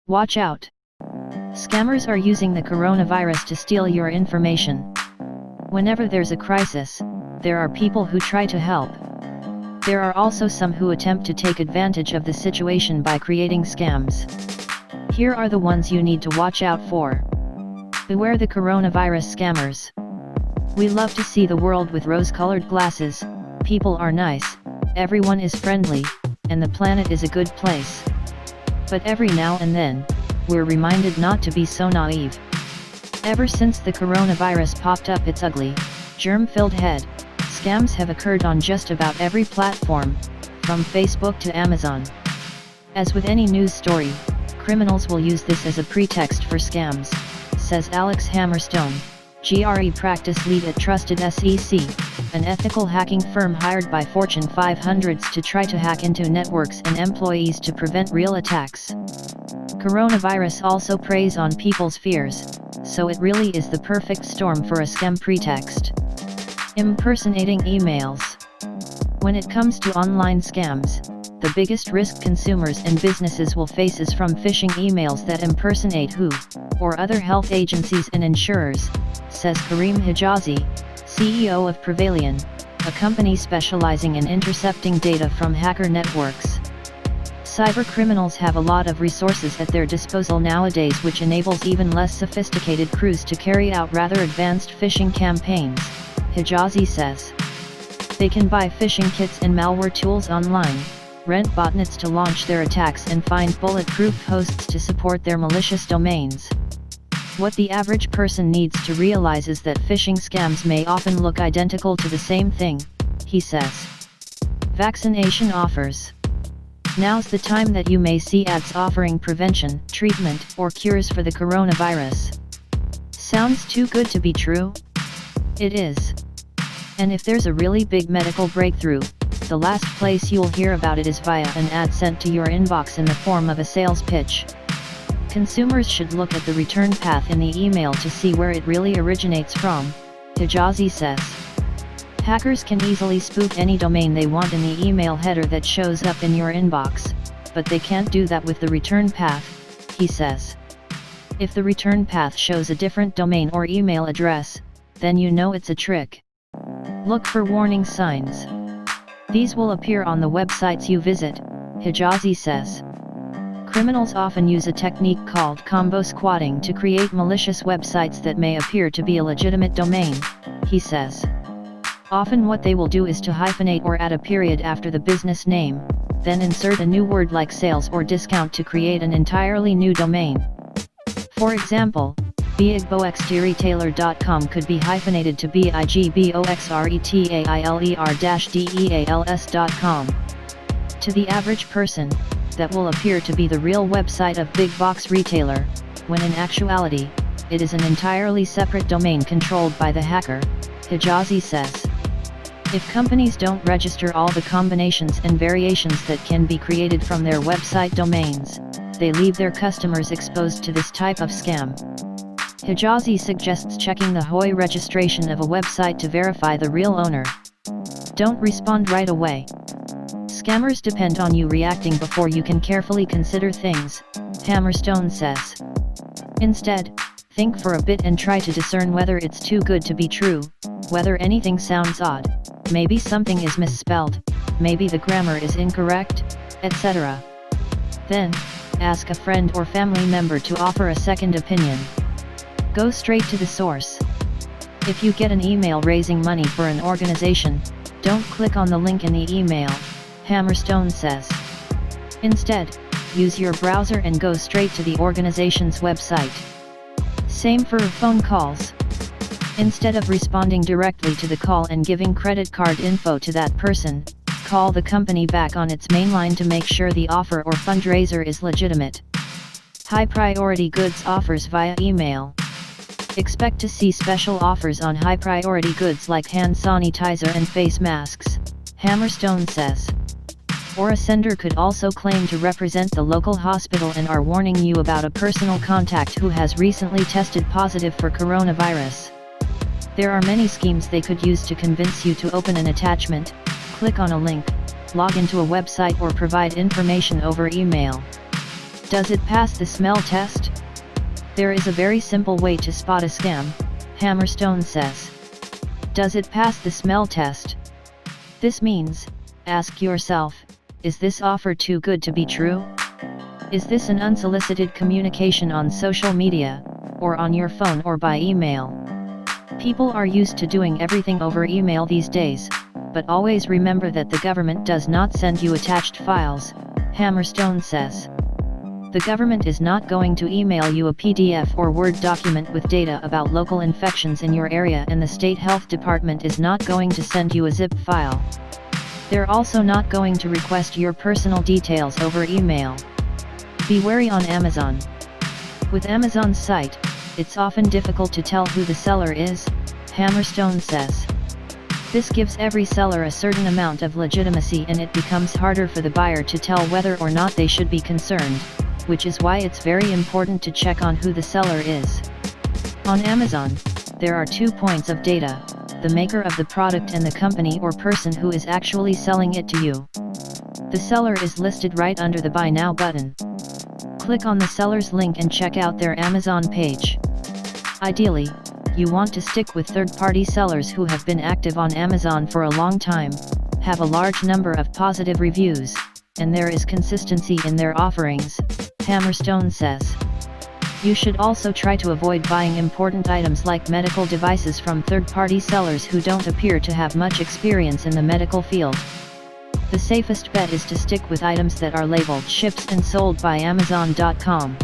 Watch out! Scammers are using the coronavirus to steal your information. Whenever there's a crisis, there are people who try to help. There are also some who attempt to take advantage of the situation by creating scams. Here are the ones you need to watch out for. Beware the coronavirus scammers. We love to see the world with rose-colored glasses. People are nice, everyone is friendly, and the planet is a good place. But every now and then, we're reminded not to be so naive. Ever since the coronavirus popped up its ugly, germ-filled head, scams have occurred on just about every platform, from Facebook to Amazon. As with any news story, criminals will use this as a pretext for scams, says Alex Hammerstone, GRE practice lead at Trusted SEC, an ethical hacking firm hired by Fortune 500s to try to hack into networks and employees to prevent real attacks. Coronavirus also preys on people's fears, so it really is the perfect storm for a scam pretext. Impersonating emails. When it comes to online scams, the biggest risk consumers and businesses will face is from phishing emails that impersonate WHO, or other health agencies and insurers, says Kareem Hijazi, CEO of Prevalion, a company specializing in intercepting data from hacker networks. Cybercriminals have a lot of resources at their disposal nowadays, which enables even less sophisticated crews to carry out rather advanced phishing campaigns, Hijazi says. They can buy phishing kits and malware tools online, rent botnets to launch their attacks, and find bulletproof hosts to support their malicious domains. What the average person needs to realize is that phishing scams may often look identical to the same thing, he says. Vaccination offers. Now's the time that you may see ads offering prevention, treatment, or cures for the coronavirus. Sounds too good to be true? It is. And if there's a really big medical breakthrough, the last place you'll hear about it is via an ad sent to your inbox in the form of a sales pitch. Consumers should look at the return path in the email to see where it really originates from, Hijazi says. Hackers can easily spoof any domain they want in the email header that shows up in your inbox, but they can't do that with the return path, he says. If the return path shows a different domain or email address, then you know it's a trick. Look for warning signs. These will appear on the websites you visit, Hijazi says. Criminals often use a technique called combo squatting to create malicious websites that may appear to be a legitimate domain, he says. Often what they will do is to hyphenate or add a period after the business name, then insert a new word like sales or discount to create an entirely new domain. For example, bigboxderetailer.com could be hyphenated to bigboxretailer-deals.com. To the average person, that will appear to be the real website of Big Box Retailer, when in actuality, it is an entirely separate domain controlled by the hacker, Hijazi says. If companies don't register all the combinations and variations that can be created from their website domains, they leave their customers exposed to this type of scam. Hijazi suggests checking the HOI registration of a website to verify the real owner. Don't respond right away. Scammers depend on you reacting before you can carefully consider things, Hammerstone says. Instead, think for a bit and try to discern whether it's too good to be true, whether anything sounds odd, maybe something is misspelled, maybe the grammar is incorrect, etc. Then, ask a friend or family member to offer a second opinion. Go straight to the source. If you get an email raising money for an organization, don't click on the link in the email, Hammerstone says. Instead, use your browser and go straight to the organization's website. Same for phone calls. Instead of responding directly to the call and giving credit card info to that person, call the company back on its main line to make sure the offer or fundraiser is legitimate. High priority goods offers via email. Expect to see special offers on high priority goods like hand sanitizer and face masks, Hammerstone says. Or a sender could also claim to represent the local hospital and are warning you about a personal contact who has recently tested positive for coronavirus. There are many schemes they could use to convince you to open an attachment, click on a link, log into a website, or provide information over email. Does it pass the smell test? There is a very simple way to spot a scam, Hammerstone says. Does it pass the smell test? This means, ask yourself, is this offer too good to be true? Is this an unsolicited communication on social media, or on your phone or by email? People are used to doing everything over email these days, but always remember that the government does not send you attached files, Hammerstone says. The government is not going to email you a PDF or Word document with data about local infections in your area, and the state health department is not going to send you a zip file. They're also not going to request your personal details over email. Be wary on Amazon. With Amazon's site, it's often difficult to tell who the seller is, Hammerstone says. This gives every seller a certain amount of legitimacy, and it becomes harder for the buyer to tell whether or not they should be concerned, which is why it's very important to check on who the seller is. On Amazon, there are 2 points of data: the maker of the product and the company or person who is actually selling it to you. The seller is listed right under the Buy Now button. Click on the seller's link and check out their Amazon page. Ideally, you want to stick with third-party sellers who have been active on Amazon for a long time, have a large number of positive reviews, and there is consistency in their offerings, Hammerstone says. You should also try to avoid buying important items like medical devices from third-party sellers who don't appear to have much experience in the medical field. The safest bet is to stick with items that are labeled shipped and sold by Amazon.com.